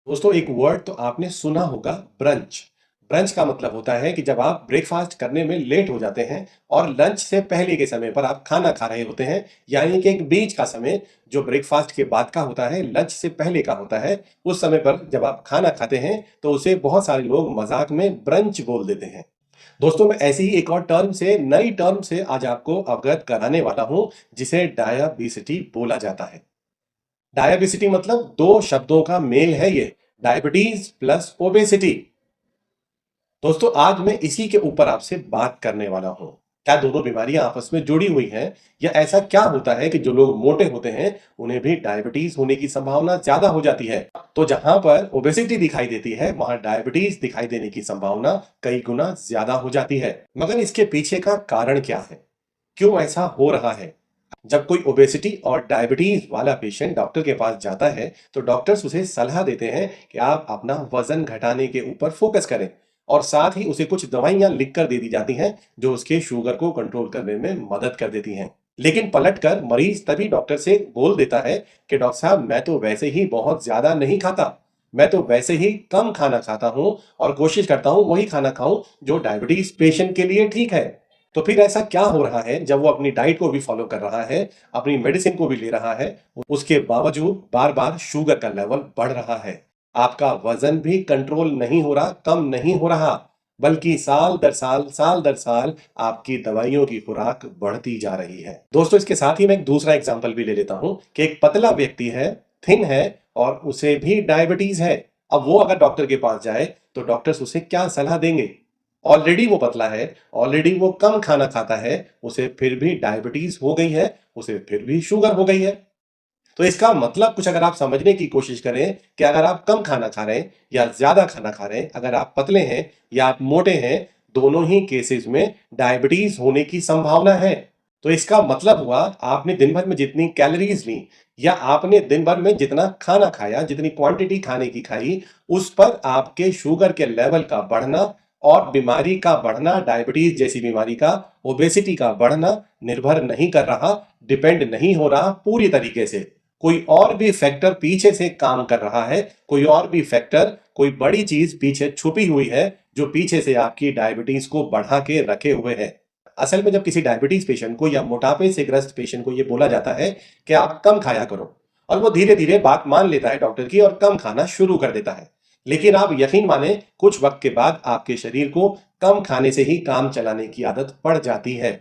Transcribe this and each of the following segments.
दोस्तों एक वर्ड तो आपने सुना होगा, ब्रंच। ब्रंच का मतलब होता है कि जब आप ब्रेकफास्ट करने में लेट हो जाते हैं और लंच से पहले के समय पर आप खाना खा रहे होते हैं, यानी कि एक बीच का समय जो ब्रेकफास्ट के बाद का होता है, लंच से पहले का होता है। उस समय पर जब आप खाना खाते हैं तो उसे बहुत सारे लोग मजाक में ब्रंच बोल देते हैं। दोस्तों मैं ऐसी ही एक और टर्म से, नई टर्म से आज आपको अवगत कराने वाला हूं, जिसे डायाबिसिटी बोला जाता है। डायबिसिटी मतलब दो शब्दों का मेल है ये, डायबिटीज प्लस ओबेसिटी। दोस्तों आज मैं इसी के ऊपर आपसे बात करने वाला हूं। क्या दोनों बीमारियां आपस में जुड़ी हुई हैं, या ऐसा क्या होता है कि जो लोग मोटे होते हैं उन्हें भी डायबिटीज होने की संभावना ज्यादा हो जाती है। तो जहां पर ओबेसिटी दिखाई देती है वहां डायबिटीज दिखाई देने की संभावना कई गुना ज्यादा हो जाती है। मगर इसके पीछे का कारण क्या है, क्यों ऐसा हो रहा है? जब कोई ओबेसिटी और डायबिटीज वाला पेशेंट डॉक्टर के पास जाता है तो डॉक्टर्स उसे सलाह देते हैं कि आप अपना वजन घटाने के ऊपर फोकस करें, और साथ ही उसे कुछ दवाइयां लिख कर दे दी जाती हैं जो उसके शुगर को कंट्रोल करने में मदद कर देती हैं। लेकिन पलटकर मरीज तभी डॉक्टर से बोल देता है कि डॉक्टर साहब मैं तो वैसे ही बहुत ज्यादा नहीं खाता, मैं तो वैसे ही कम खाना खाता हूं और कोशिश करता हूं वही खाना खाऊं जो डायबिटीज पेशेंट के लिए ठीक है। तो फिर ऐसा क्या हो रहा है जब वो अपनी डाइट को भी फॉलो कर रहा है, अपनी मेडिसिन को भी ले रहा है, उसके बावजूद बार बार शुगर का लेवल बढ़ रहा है, आपका वजन भी कंट्रोल नहीं हो रहा, कम नहीं हो रहा, बल्कि साल दर साल आपकी दवाइयों की खुराक बढ़ती जा रही है। दोस्तों इसके साथ ही मैं एक दूसरा एग्जांपल भी ले लेता हूं कि एक पतला व्यक्ति है, थिन है, और उसे भी डायबिटीज है। अब वो अगर डॉक्टर के पास जाए तो डॉक्टर्स उसे क्या सलाह देंगे? ऑलरेडी वो पतला है, ऑलरेडी वो कम खाना खाता है, उसे फिर भी डायबिटीज हो गई है, उसे फिर भी शुगर हो गई है। तो इसका मतलब कुछ अगर आप समझने की कोशिश करें कि अगर आप कम खाना खा रहे हैं या ज्यादा खाना खा रहे हैं, अगर आप पतले हैं या आप मोटे हैं, दोनों ही केसेस में डायबिटीज होने की संभावना है। तो इसका मतलब हुआ आपने दिन भर में जितनी कैलोरीज ली, या आपने दिन भर में जितना खाना खाया, जितनी क्वांटिटी खाने की खाई, उस पर आपके शुगर के लेवल का बढ़ना और बीमारी का बढ़ना, डायबिटीज जैसी बीमारी का, ओबेसिटी का बढ़ना निर्भर नहीं कर रहा, डिपेंड नहीं हो रहा पूरी तरीके से। कोई और भी फैक्टर पीछे से काम कर रहा है, कोई और भी फैक्टर, कोई बड़ी चीज पीछे छुपी हुई है जो पीछे से आपकी डायबिटीज को बढ़ा के रखे हुए है। असल में जब किसी डायबिटीज पेशेंट को या मोटापे से ग्रस्त पेशेंट को यह बोला जाता है कि आप कम खाया करो, और वो धीरे धीरे बात मान लेता है डॉक्टर की और कम खाना शुरू कर देता है। लेकिन आप यकीन माने कुछ वक्त के बाद आपके शरीर को कम खाने से ही काम चलाने की आदत पड़ जाती है।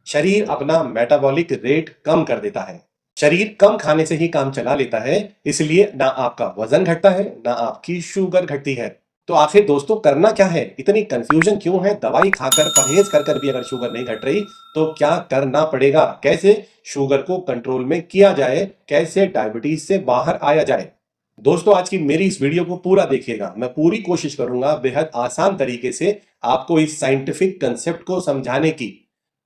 शरीर अपना मेटाबॉलिक रेट कम कर देता है, शरीर कम खाने से ही काम चला लेता है, इसलिए ना आपका वजन घटता है ना आपकी शुगर घटती है। तो आखिर दोस्तों करना क्या है, इतनी कंफ्यूजन क्यों है? दवाई खाकर, परहेज कर कर भी अगर शुगर नहीं घट रही तो क्या करना पड़ेगा? कैसे शुगर को कंट्रोल में किया जाए, कैसे डायबिटीज से बाहर आया जाए? दोस्तों आज की मेरी इस वीडियो को पूरा देखिएगा, मैं पूरी कोशिश करूंगा बेहद आसान तरीके से आपको इस साइंटिफिक कंसेप्ट को समझाने की,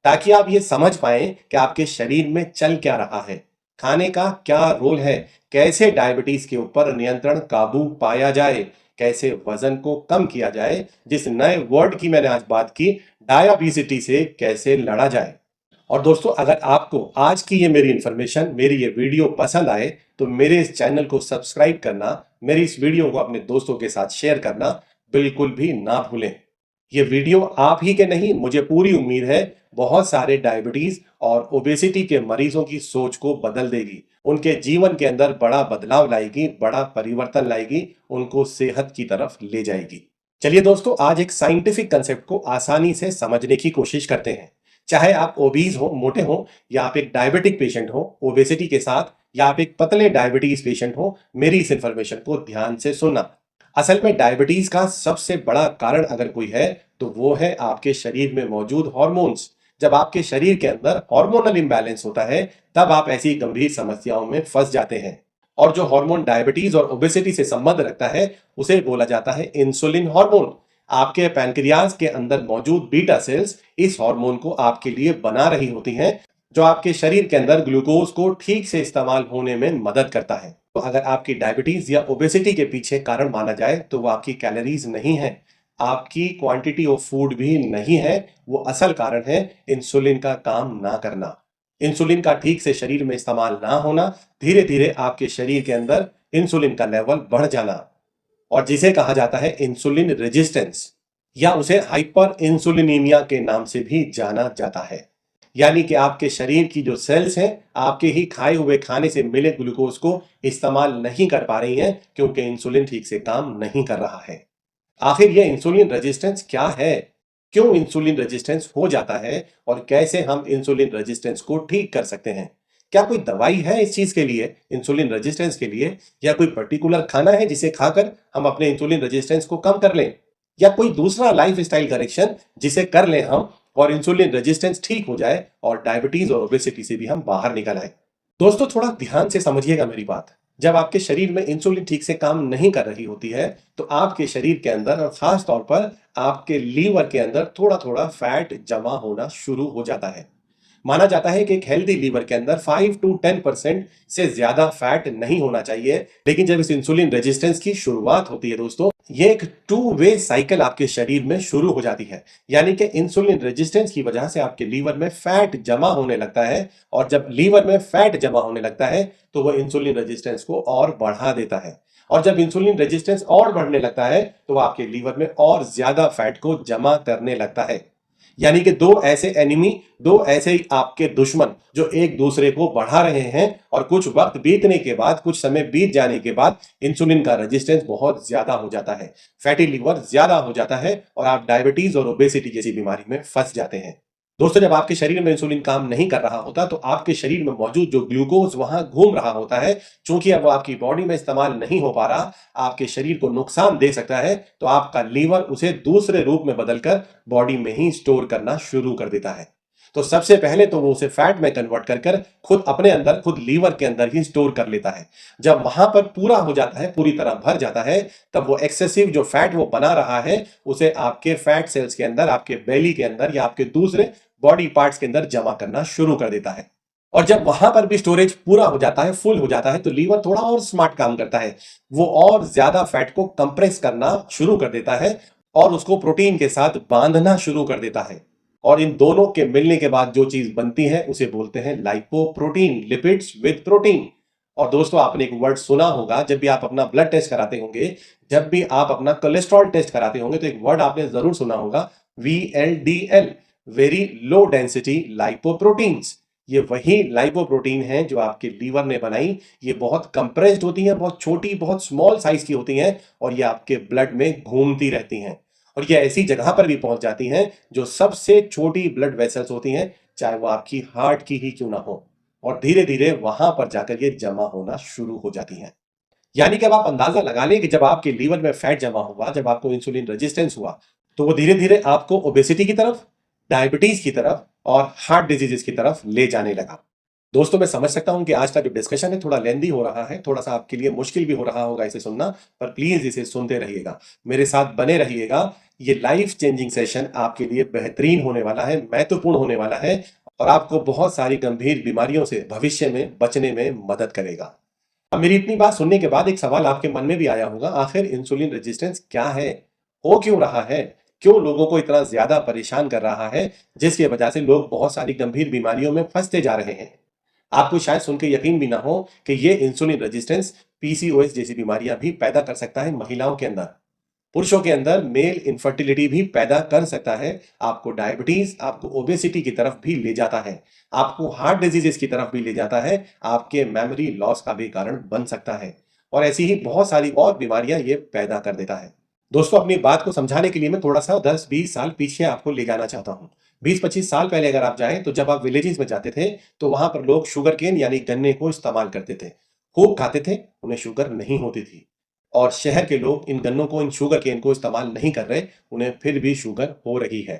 ताकि आप ये समझ पाएं कि आपके शरीर में चल क्या रहा है, खाने का क्या रोल है, कैसे डायबिटीज के ऊपर नियंत्रण, काबू पाया जाए, कैसे वजन को कम किया जाए, जिस नए वर्ड की मैंने आज बात की, डायबिसिटी से कैसे लड़ा जाए। और दोस्तों अगर आपको आज की ये मेरी इंफॉर्मेशन, मेरी ये वीडियो पसंद आए तो मेरे इस चैनल को सब्सक्राइब करना, मेरी इस वीडियो को अपने दोस्तों के साथ शेयर करना बिल्कुल भी ना भूलें। ये वीडियो आप ही के नहीं, मुझे पूरी उम्मीद है बहुत सारे डायबिटीज और ओबेसिटी के मरीजों की सोच को बदल देगी, उनके जीवन के अंदर बड़ा बदलाव लाएगी, बड़ा परिवर्तन लाएगी, उनको सेहत की तरफ ले जाएगी। चलिए दोस्तों आज एक साइंटिफिक कंसेप्ट को आसानी से समझने की कोशिश करते हैं। चाहे आप ओबीज हो, मोटे हो, या आप एक डायबिटिक पेशेंट हो ओबेसिटी के साथ, या आप एक पतले डायबिटीज पेशेंट हो, मेरी इस इंफॉर्मेशन को ध्यान से सुनना। असल में डायबिटीज का सबसे बड़ा कारण अगर कोई है तो वो है आपके शरीर में मौजूद हार्मोन्स। जब आपके शरीर के अंदर हार्मोनल इंबैलेंस होता है तब आप ऐसी गंभीर समस्याओं में फंस जाते हैं। और जो हार्मोन डायबिटीज और ओबेसिटी से संबंध रखता है उसे बोला जाता है इंसुलिन हार्मोन। आपके पैनक्रियाज के अंदर मौजूद बीटा सेल्स इस हार्मोन को आपके लिए बना रही होती हैं, जो आपके शरीर के अंदर ग्लूकोज को ठीक से इस्तेमाल होने में मदद करता है। तो अगर आपकी डायबिटीज या ओबेसिटी के पीछे कारण माना जाए तो वो आपकी कैलोरीज नहीं है, आपकी क्वांटिटी ऑफ फूड भी नहीं है, वो असल कारण है इंसुलिन का काम ना करना, इंसुलिन का ठीक से शरीर में इस्तेमाल ना होना, धीरे धीरे आपके शरीर के अंदर इंसुलिन का लेवल बढ़ जाना। और जिसे कहा जाता है इंसुलिन रेजिस्टेंस, या उसे हाइपर इंसुलिनीमिया के नाम से भी जाना जाता है। यानी कि आपके शरीर की जो सेल्स हैं आपके ही खाए हुए खाने से मिले ग्लूकोज को इस्तेमाल नहीं कर पा रही हैं, क्योंकि इंसुलिन ठीक से काम नहीं कर रहा है। आखिर ये इंसुलिन रेजिस्टेंस क्या है, क्यों इंसुलिन रेजिस्टेंस हो जाता है, और कैसे हम इंसुलिन रेजिस्टेंस को ठीक कर सकते हैं? क्या कोई दवाई है इस चीज के लिए, इंसुलिन रेजिस्टेंस के लिए, या कोई पर्टिकुलर खाना है जिसे खाकर हम अपने इंसुलिन रेजिस्टेंस को कम कर लें, या कोई दूसरा लाइफ स्टाइल करेक्शन जिसे कर लें हम और इंसुलिन रेजिस्टेंस ठीक हो जाए और डायबिटीज और ओबेसिटी से भी हम बाहर निकल आए? दोस्तों थोड़ा ध्यान से समझिएगा मेरी बात। जब आपके शरीर में इंसुलिन ठीक से काम नहीं कर रही होती है तो आपके शरीर के अंदर और खास तौर पर आपके लीवर के अंदर थोड़ा थोड़ा फैट जमा होना शुरू हो जाता है। माना जाता है कि एक हेल्दी लीवर के अंदर 5 to 10% से ज्यादा फैट नहीं होना चाहिए, लेकिन जब इस इंसुलिन रेजिस्टेंस की शुरुआत होती है दोस्तों, ये एक टू वे साइकिल आपके शरीर में शुरू हो जाती है। यानी कि इंसुलिन रेजिस्टेंस की वजह से आपके लीवर में फैट जमा होने लगता है, और जब लीवर में फैट जमा होने लगता है तो वह इंसुलिन रेजिस्टेंस को और बढ़ा देता है, और जब इंसुलिन रेजिस्टेंस और बढ़ने लगता है तो वह आपके लीवर में और ज्यादा फैट को जमा करने लगता है। यानी कि दो ऐसे एनिमी, दो ऐसे ही आपके दुश्मन जो एक दूसरे को बढ़ा रहे हैं, और कुछ वक्त बीतने के बाद, कुछ समय बीत जाने के बाद इंसुलिन का रेजिस्टेंस बहुत ज्यादा हो जाता है, फैटी लिवर ज्यादा हो जाता है, और आप डायबिटीज और ओबेसिटी जैसी बीमारी में फंस जाते हैं। दोस्तों जब आपके शरीर में इंसुलिन काम नहीं कर रहा होता तो आपके शरीर में मौजूद जो ग्लूकोज वहां घूम रहा होता है, चूंकि अब वो आपकी बॉडी में इस्तेमाल नहीं हो पा रहा, आपके शरीर को नुकसान दे सकता है, तो आपका लीवर उसे दूसरे रूप में बदलकर बॉडी में ही स्टोर करना शुरू कर देता है। तो सबसे पहले तो वो उसे फैट में कन्वर्ट कर कर खुद अपने अंदर, खुद लीवर के अंदर ही स्टोर कर लेता है। जब वहां पर पूरा हो जाता है, पूरी तरह भर जाता है, तब वो एक्सेसिव जो फैट वो बना रहा है उसे आपके फैट सेल्स के अंदर, आपके बेली के अंदर या आपके दूसरे बॉडी पार्ट्स के अंदर जमा करना शुरू कर देता है। और जब वहां पर भी स्टोरेज पूरा हो जाता है, फुल हो जाता है, तो लीवर थोड़ा और स्मार्ट काम करता है। वो और ज्यादा फैट को कंप्रेस करना शुरू कर देता है और उसको प्रोटीन के साथ बांधना शुरू कर देता है। और इन दोनों के मिलने के बाद जो चीज बनती है उसे बोलते हैं लाइपोप्रोटीन, लिपिड्स विद प्रोटीन। और दोस्तों आपने एक वर्ड सुना होगा, जब भी आप अपना ब्लड टेस्ट कराते होंगे, जब भी आप अपना कोलेस्ट्रॉल टेस्ट कराते होंगे, तो एक वर्ड आपने जरूर सुना होगा, VLDL, very low density lipoproteins. ये वही लाइपोप्रोटीन हैं जो आपके लीवर ने बनाई। ये बहुत कंप्रेस्ड होती हैं, बहुत छोटी, बहुत स्मॉल साइज की होती हैं, और ये आपके ब्लड में घूमती रहती हैं, और ये ऐसी जगह पर भी पहुंच जाती हैं जो सबसे छोटी ब्लड वेसल्स होती हैं, चाहे वो आपकी हार्ट की ही क्यों ना हो, और धीरे धीरे वहां पर जाकर ये जमा होना शुरू हो जाती हैं। यानी कि अब आप अंदाजा लगा लें कि जब आपके लीवर में फैट जमा हुआ, जब आपको इंसुलिन रेजिस्टेंस हुआ, तो वो धीरे धीरे आपको ओबेसिटी की तरफ, डायबिटीज की तरफ और हार्ट डिजीजेस की तरफ ले जाने लगा। दोस्तों मैं समझ सकता हूं कि आज का जो डिस्कशन है थोड़ा लेंदी हो रहा है, थोड़ा सा आपके लिए मुश्किल भी हो रहा होगा इसे सुनना, पर प्लीज इसे सुनते रहिएगा, मेरे साथ बने रहिएगा। ये लाइफ चेंजिंग सेशन आपके लिए बेहतरीन होने वाला है, महत्वपूर्ण होने वाला है, और आपको बहुत सारी गंभीर बीमारियों से भविष्य में बचने में मदद करेगा। अब मेरी इतनी बात सुनने के बाद एक सवाल आपके मन में भी आया होगा, आखिर इंसुलिन रेजिस्टेंस क्या है, हो क्यों रहा है, क्यों लोगों को इतना ज्यादा परेशान कर रहा है, जिसकी वजह से लोग बहुत सारी गंभीर बीमारियों में फंसते जा रहे हैं। आपको शायद सुन के यकीन भी ना हो कि ये इंसुलिन रेजिस्टेंस PCOS जैसी बीमारियां भी पैदा कर सकता है महिलाओं के अंदर, पुरुषों के अंदर मेल इनफर्टिलिटी भी पैदा कर सकता है, आपको डायबिटीज, आपको ओबेसिटी की तरफ भी ले जाता है, आपको हार्ट डिजीजेस की तरफ भी ले जाता है, आपके मेमोरी लॉस का भी कारण बन सकता है, और ऐसी ही बहुत सारी और बीमारियां ये पैदा कर देता है। दोस्तों अपनी बात को समझाने के लिए मैं थोड़ा सा 10-20 साल पीछे आपको ले जाना चाहता हूँ। 20-25 साल पहले अगर आप जाएं तो जब आप विलेजेस में जाते थे तो वहां पर लोग शुगर केन यानी गन्ने को इस्तेमाल करते थे, खूब खाते थे, उन्हें शुगर नहीं होती थी। और शहर के लोग इन गन्नों को, इन शुगर केन को इस्तेमाल नहीं कर रहे, उन्हें फिर भी शुगर हो रही है।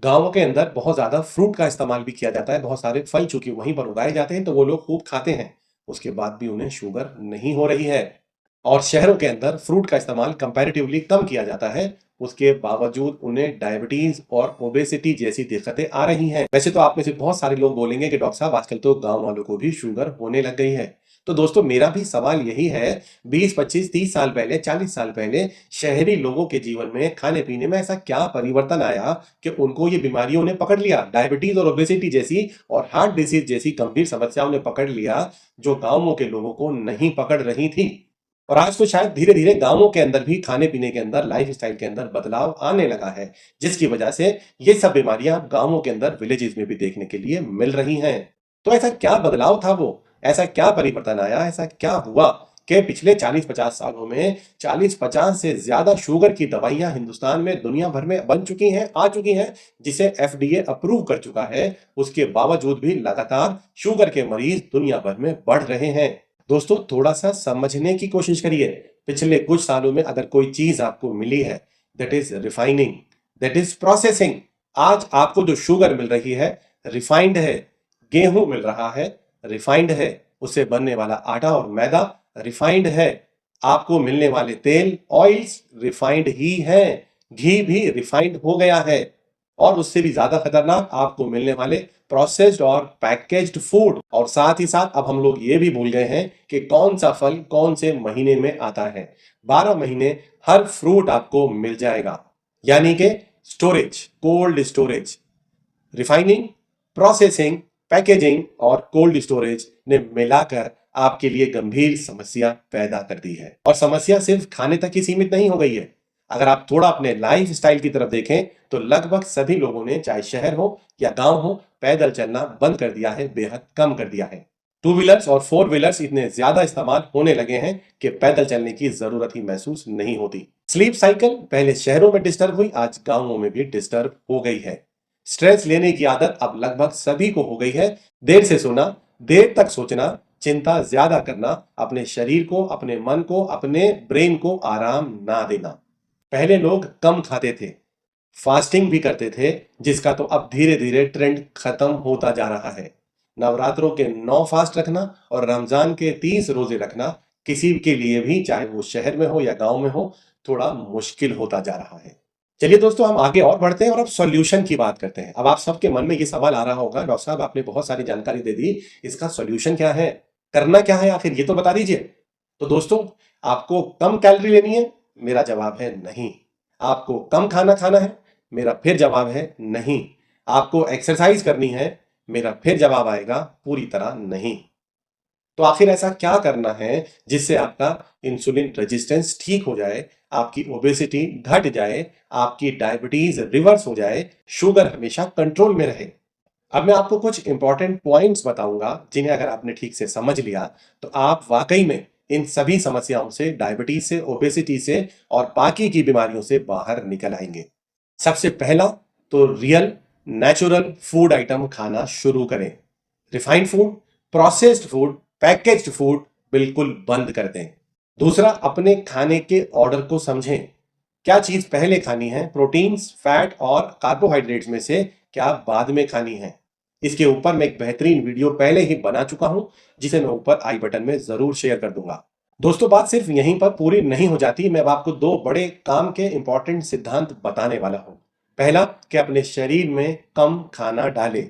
गांवों के अंदर बहुत ज्यादा फ्रूट का इस्तेमाल भी किया जाता है, बहुत सारे फल चूंकि वहीं पर उगाए जाते हैं तो वो लोग खूब खाते हैं, उसके बाद भी उन्हें शुगर नहीं हो रही है। और शहरों के अंदर फ्रूट का इस्तेमाल कंपैरेटिवली कम किया जाता है, उसके बावजूद उन्हें डायबिटीज और ओबेसिटी जैसी दिक्कतें आ रही हैं। वैसे तो आप में से बहुत सारे लोग बोलेंगे कि डॉक्टर साहब आजकल तो गांव वालों को भी शुगर होने लग गई है। तो दोस्तों मेरा भी सवाल यही है, 20-25-30 साल पहले, 40 साल पहले शहरी लोगों के जीवन में, खाने पीने में ऐसा क्या परिवर्तन आया कि उनको ये बीमारियों ने पकड़ लिया, डायबिटीज और ओबेसिटी जैसी और हार्ट डिजीज जैसी गंभीर समस्याओं ने पकड़ लिया, जो गांवों के लोगों को नहीं पकड़ रही थी। और आज तो शायद धीरे धीरे गांवों के अंदर भी खाने पीने के अंदर, लाइफ स्टाइल के अंदर बदलाव आने लगा है, जिसकी वजह से ये सब बीमारियां गांवों के अंदर, विलेजेस में भी देखने के लिए मिल रही हैं। तो ऐसा क्या बदलाव था वो, ऐसा क्या परिवर्तन आया, ऐसा क्या हुआ कि पिछले 40-50 सालों में 40-50 से ज्यादा शुगर की दवाइयां हिंदुस्तान में, दुनिया भर में बन चुकी हैं, आ चुकी हैं, जिसे FDA अप्रूव कर चुका है। उसके बावजूद भी लगातार शुगर के मरीज दुनिया भर में बढ़ रहे हैं। दोस्तों, थोड़ा सा समझने की कोशिश करिए। पिछले कुछ सालों में अगर कोई चीज आपको मिली है, that is refining, that is processing. आज आपको जो शुगर मिल रही है, रिफाइंड है। गेहूं मिल रहा है, रिफाइंड है। उससे बनने वाला आटा और मैदा रिफाइंड है। आपको मिलने वाले तेल, ऑयल्स रिफाइंड ही है। घी भी रिफाइंड हो गया है। और उससे भी ज्यादा खतरनाक आपको मिलने वाले प्रोसेस्ड और पैकेज्ड फूड। और साथ ही साथ अब हम लोग ये भी भूल गए हैं कि कौन सा फल कौन से महीने में आता है। 12 महीने हर फ्रूट आपको मिल जाएगा। यानी कि storage, cold storage, refining, processing, packaging और कोल्ड स्टोरेज ने मिलाकर आपके लिए गंभीर समस्या पैदा कर दी है। और समस्या सिर्फ खाने तक ही सीमित नहीं हो गई है। अगर आप थोड़ा अपने लाइफ स्टाइल की तरफ देखें तो लगभग सभी लोगों ने, चाहे शहर हो या गांव हो, पैदल चलना बंद कर दिया है, बेहद कम कर दिया है। टू व्हीलर्स और फोर व्हीलर्स इतने ज्यादा इस्तेमाल होने लगे हैं कि पैदल चलने की जरूरत ही महसूस नहीं होती। स्लीप साइकिल पहले शहरों में डिस्टर्ब हुई, आज गांवों में भी डिस्टर्ब हो गई है। स्ट्रेस लेने की आदत अब लगभग सभी को हो गई है। देर से सोना, देर तक सोचना, चिंता ज्यादा करना, अपने शरीर को, अपने मन को, अपने ब्रेन को आराम ना देना। पहले लोग कम खाते थे, फास्टिंग भी करते थे, जिसका तो अब धीरे धीरे ट्रेंड खत्म होता जा रहा है। नवरात्रों के 9 फास्ट रखना और रमजान के 30 रोजे रखना किसी के लिए भी, चाहे वो शहर में हो या गांव में हो, थोड़ा मुश्किल होता जा रहा है। चलिए दोस्तों, हम आगे और बढ़ते हैं और अब सॉल्यूशन की बात करते हैं। अब आप सबके मन में ये सवाल आ रहा होगा, डॉक्टर साहब आपने बहुत सारी जानकारी दे दी, इसका सॉल्यूशन क्या है, करना क्या है आखिर, ये तो बता दीजिए। तो दोस्तों, आपको कम कैलोरी लेनी है? मेरा जवाब है नहीं। आपको कम खाना खाना है? मेरा फिर जवाब है नहीं। आपको एक्सरसाइज करनी है? मेरा फिर जवाब आएगा पूरी तरह नहीं। तो आखिर ऐसा क्या करना है जिससे आपका इंसुलिन रेजिस्टेंस ठीक हो जाए, आपकी ओबेसिटी घट जाए, आपकी डायबिटीज रिवर्स हो जाए, शुगर हमेशा कंट्रोल में रहे? अब मैं आपको कुछ इंपॉर्टेंट पॉइंट्स बताऊंगा, जिन्हें अगर आपने ठीक से समझ लिया तो आप वाकई में इन सभी समस्याओं से, डायबिटीज से, ओबेसिटी से और बाकी की बीमारियों से बाहर निकल आएंगे। सबसे पहला तो रियल नेचुरल फूड आइटम खाना शुरू करें। Refined food, processed food, packaged food बिल्कुल बंद कर दें। दूसरा, अपने खाने के ऑर्डर को समझें। क्या चीज पहले खानी है, प्रोटीन्स, फैट और कार्बोहाइड्रेट्स में से क्या बाद में खानी है? इसके ऊपर मैं एक बेहतरीन वीडियो पहले ही बना चुका हूं, जिसे मैं ऊपर आई बटन में जरूर शेयर कर दूंगा। दोस्तों, बात सिर्फ यहीं पर पूरी नहीं हो जाती। मैं अब आपको 2 बड़े काम के इंपॉर्टेंट सिद्धांत बताने वाला हूं। पहला, कि अपने शरीर में कम खाना डालें,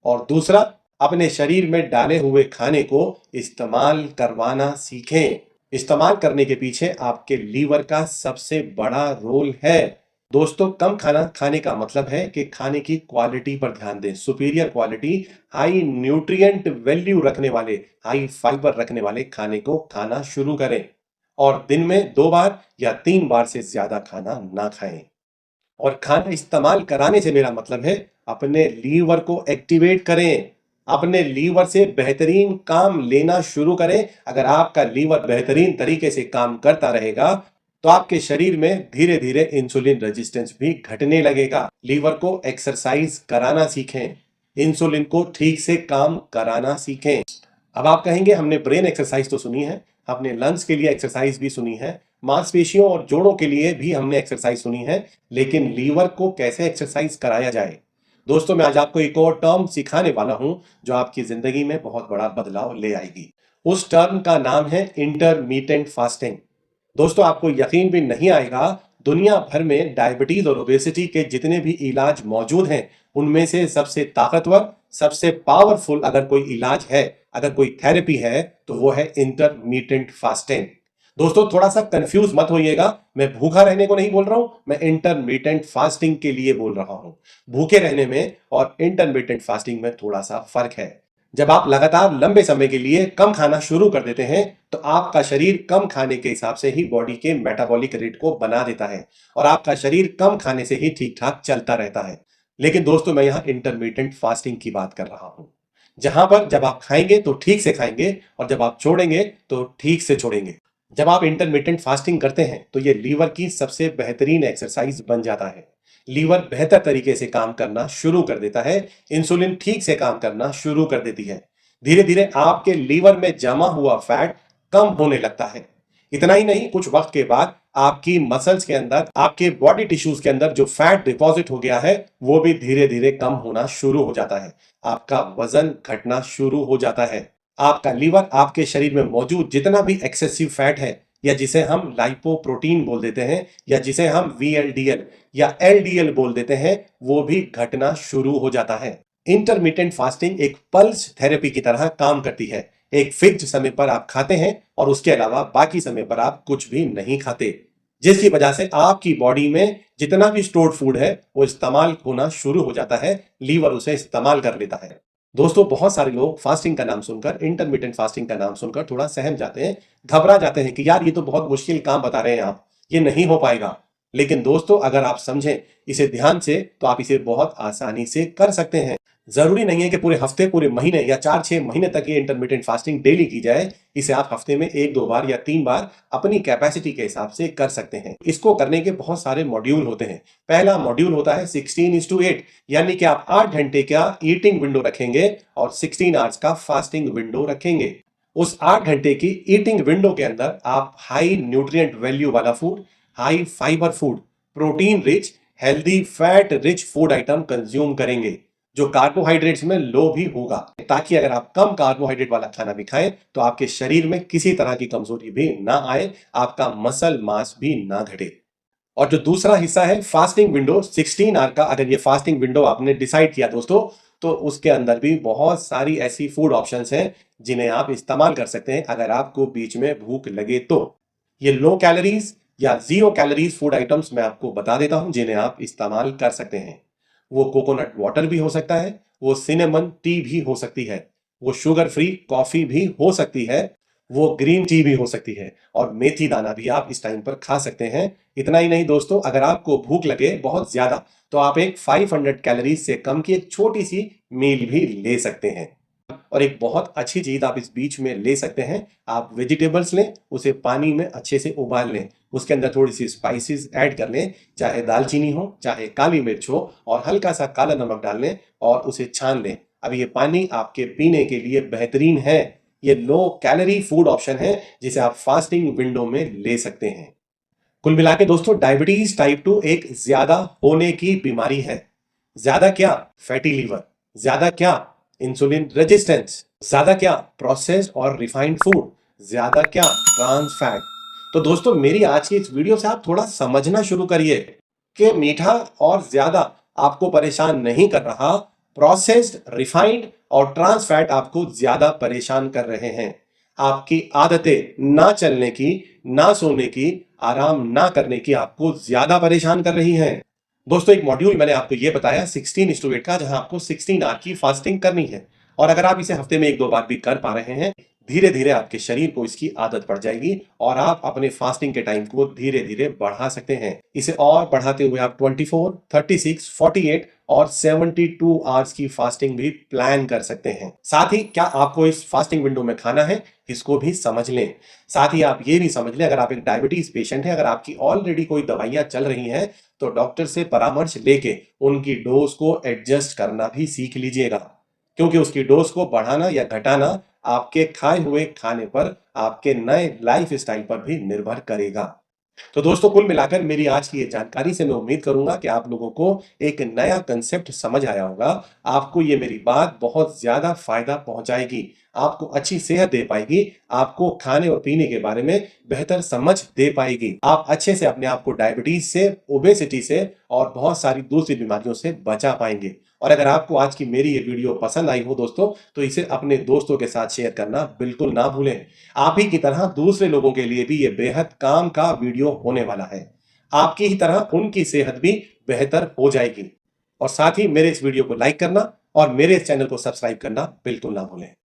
और दूसरा, अपने शरीर में डाले हुए खाने को इस्तेमाल करवाना सीखें। इस्तेमाल करने के पीछे आपके लीवर का सबसे बड़ा रोल है। दोस्तों, कम खाना खाने का मतलब है कि खाने की क्वालिटी पर ध्यान दें, superior quality, high nutrient value रखने वाले, हाई फाइबर रखने वाले खाने को खाना शुरू करें। और दिन में 2 बार या 3 बार से ज्यादा खाना ना खाएं। और खाना इस्तेमाल कराने से मेरा मतलब है अपने लीवर को एक्टिवेट करें, अपने लीवर से बेहतरीन काम लेना शुरू करें। अगर आपका लीवर बेहतरीन तरीके से काम करता रहेगा तो आपके शरीर में धीरे धीरे इंसुलिन रेजिस्टेंस भी घटने लगेगा। लीवर को एक्सरसाइज कराना सीखें, इंसुलिन को ठीक से काम कराना सीखें। अब आप कहेंगे, हमने ब्रेन एक्सरसाइज तो सुनी है, हमने लंग्स के लिए एक्सरसाइज भी सुनी है, मांसपेशियों और जोड़ों के लिए भी हमने एक्सरसाइज सुनी है, लेकिन लीवर को कैसे एक्सरसाइज कराया जाए? दोस्तों, मैं आज आपको एक और टर्म सिखाने वाला हूं जो आपकी जिंदगी में बहुत बड़ा बदलाव ले आएगी। उस टर्म का नाम है इंटरमिटेंट फास्टिंग। दोस्तों, आपको यकीन भी नहीं आएगा, दुनिया भर में डायबिटीज और ओबेसिटी के जितने भी इलाज मौजूद हैं, उनमें से सबसे ताकतवर, सबसे पावरफुल अगर कोई इलाज है, अगर कोई थेरेपी है, तो वो है इंटरमिटेंट फास्टिंग। दोस्तों, थोड़ा सा कंफ्यूज मत होइएगा, मैं भूखा रहने को नहीं बोल रहा हूं, मैं इंटरमिटेंट फास्टिंग के लिए बोल रहा हूं। भूखे रहने में और इंटरमिटेंट फास्टिंग में थोड़ा सा फर्क है। जब आप लगातार लंबे समय के लिए कम खाना शुरू कर देते हैं तो आपका शरीर कम खाने के हिसाब से ही बॉडी के मेटाबॉलिक रेट को बना देता है और आपका शरीर कम खाने से ही ठीक ठाक चलता रहता है। लेकिन दोस्तों, मैं यहाँ इंटरमिटेंट फास्टिंग की बात कर रहा हूँ, जहां पर जब आप खाएंगे तो ठीक से खाएंगे और जब आप छोड़ेंगे तो ठीक से छोड़ेंगे। जब आप इंटरमिटेंट फास्टिंग करते हैं तो ये लीवर की सबसे बेहतरीन एक्सरसाइज बन जाता है। लीवर बेहतर तरीके से काम करना शुरू कर देता है, इंसुलिन ठीक से काम करना शुरू कर देती है। धीरे धीरे आपके लीवर में जमा हुआ फैट कम होने लगता है। इतना ही नहीं, कुछ वक्त के बाद आपकी मसल्स के अंदर, आपके बॉडी टिश्यूज के अंदर जो फैट डिपॉजिट हो गया है वो भी धीरे धीरे कम होना शुरू हो जाता है। आपका वजन घटना शुरू हो जाता है। आपका लीवर आपके शरीर में मौजूद जितना भी एक्सेसिव फैट है, या जिसे हम लाइपोप्रोटीन बोल देते हैं, या जिसे हम VLDL या LDL बोल देते हैं, वो भी घटना शुरू हो जाता है। इंटरमिटेंट फास्टिंग एक पल्स थेरेपी की तरह काम करती है। एक फिक्स्ड समय पर आप खाते हैं और उसके अलावा बाकी समय पर आप कुछ भी नहीं खाते, जिसकी वजह से आपकी बॉडी में जितना भी स्टोर्ड फूड है वो इस्तेमाल होना शुरू हो जाता है। लीवर उसे इस्तेमाल कर लेता है। दोस्तों, बहुत सारे लोग फास्टिंग का नाम सुनकर, इंटरमिटेंट फास्टिंग का नाम सुनकर थोड़ा सहम जाते हैं, घबरा जाते हैं कि यार ये तो बहुत मुश्किल काम बता रहे हैं आप, ये नहीं हो पाएगा। लेकिन दोस्तों, अगर आप समझें इसे ध्यान से तो आप इसे बहुत आसानी से कर सकते हैं। जरूरी नहीं है कि पूरे हफ्ते, पूरे महीने या 4-6 महीने तक ये इंटरमिटेंट फास्टिंग डेली की जाए। इसे आप हफ्ते में 1-2 बार या 3 बार अपनी कैपेसिटी के हिसाब से कर सकते हैं। इसको करने के बहुत सारे मॉड्यूल होते हैं। पहला मॉड्यूल होता है 16:8, यानी कि आप 8 घंटे का ईटिंग विंडो रखेंगे और 16 आवर्स का फास्टिंग विंडो रखेंगे। उस 8 घंटे की ईटिंग विंडो के अंदर आप हाई न्यूट्रिएंट वैल्यू वाला food, high fibre food, protein rich, healthy fat rich food item consume करेंगे, जो कार्बोहाइड्रेट्स में लो भी होगा, ताकि अगर आप कम कार्बोहाइड्रेट वाला खाना भी खाएं तो आपके शरीर में किसी तरह की कमजोरी भी ना आए, आपका मसल मास भी ना घटे। और जो दूसरा हिस्सा है फास्टिंग विंडो 16 आवर का, अगर ये फास्टिंग विंडो आपने डिसाइड किया दोस्तों, तो उसके अंदर भी बहुत सारी ऐसी फूड ऑप्शंस हैं जिन्हें आप इस्तेमाल कर सकते हैं अगर आपको बीच में भूख लगे तो। ये लो कैलोरीज या जीरो कैलोरीज फूड आइटम्स मैं आपको बता देता हूं जिन्हें आप इस्तेमाल कर सकते हैं। वो कोकोनट वाटर भी हो सकता है, वो सिनेमन टी भी हो सकती है, वो शुगर फ्री कॉफी भी हो सकती है, वो ग्रीन टी भी हो सकती है, और मेथी दाना भी आप इस टाइम पर खा सकते हैं। इतना ही नहीं दोस्तों, अगर आपको भूख लगे बहुत ज्यादा तो आप एक 500 कैलोरीज से कम की एक छोटी सी मील भी ले सकते हैं। और एक बहुत अच्छी चीज आप इस बीच में ले सकते हैं, आप वेजिटेबल्स लें, उसे पानी में अच्छे से उबाल लें, उसके अंदर थोड़ी सी स्पाइसेस ऐड कर लें, चाहे दालचीनी हो, चाहे काली मिर्च हो, और हल्का सा काला नमक डाल लें और उसे छान लें। अब ये पानी आपके पीने के लिए बेहतरीन है। ये लो कैलोरी फूड ऑप्शन है जिसे आप फास्टिंग विंडो में ले सकते हैं। कुल मिला के दोस्तों, डायबिटीज टाइप 2 एक ज्यादा होने की बीमारी है। ज्यादा क्या? Fatty liver. ज्यादा क्या? Insulin resistance. ज्यादा क्या? प्रोसेस्ड और रिफाइंड फूड। ज्यादा क्या? Trans fat. तो दोस्तों, मेरी आज की इस वीडियो से आप थोड़ा समझना शुरू करिए कि मीठा और ज्यादा आपको परेशान नहीं कर रहा, प्रोसेस्ड, रिफाइंड और ट्रांस फैट आपको ज्यादा परेशान कर रहे हैं। आपकी आदतें ना चलने की, ना सोने की, आराम ना करने की आपको ज्यादा परेशान कर रही हैं। दोस्तों, एक मॉड्यूल मैंने आपको ये बताया 16:8 का, जहां आपको 16 आवर की फास्टिंग करनी है, और अगर आप इसे हफ्ते में 1-2 बार भी कर पा रहे हैं, धीरे धीरे आपके शरीर को इसकी आदत पड़ जाएगी और आप अपने फास्टिंग के टाइम को धीरे धीरे बढ़ा सकते हैं। इसे और बढ़ाते हुए आप 24, 36, 48 और 72 आवर्स की फास्टिंग भी प्लान कर सकते हैं। साथ ही क्या आपको इस फास्टिंग विंडो में खाना है, इसको भी समझ लें। साथ ही आप ये भी समझ लें, अगर आप एक डायबिटीज पेशेंट हैं, अगर आपकी ऑलरेडी कोई दवाइयां चल रही हैं, तो डॉक्टर से परामर्श लेके उनकी डोज को एडजस्ट करना भी सीख लीजिएगा, क्योंकि उसकी डोज को बढ़ाना या घटाना आपके खाए हुए खाने पर, आपके नए लाइफ स्टाइल पर भी निर्भर करेगा। तो दोस्तों, कुल मिलाकर मेरी आज की ये जानकारी से मैं उम्मीद करूंगा कि आप लोगों को एक नया कंसेप्ट समझ आया होगा। आपको ये मेरी बात बहुत ज्यादा फायदा पहुंचाएगी, आपको अच्छी सेहत दे पाएगी, आपको खाने और पीने के बारे में बेहतर समझ दे पाएगी। आप अच्छे से अपने आप को डायबिटीज से, ओबेसिटी से और बहुत सारी दूसरी बीमारियों से बचा पाएंगे। और अगर आपको आज की मेरी ये वीडियो पसंद आई हो दोस्तों, तो इसे अपने दोस्तों के साथ शेयर करना बिल्कुल ना भूलें। आप ही की तरह दूसरे लोगों के लिए भी ये बेहद काम का वीडियो होने वाला है। आपकी ही तरह उनकी सेहत भी बेहतर हो जाएगी। और साथ ही मेरे इस वीडियो को लाइक करना और मेरे इस चैनल को सब्सक्राइब करना बिल्कुल ना भूलें।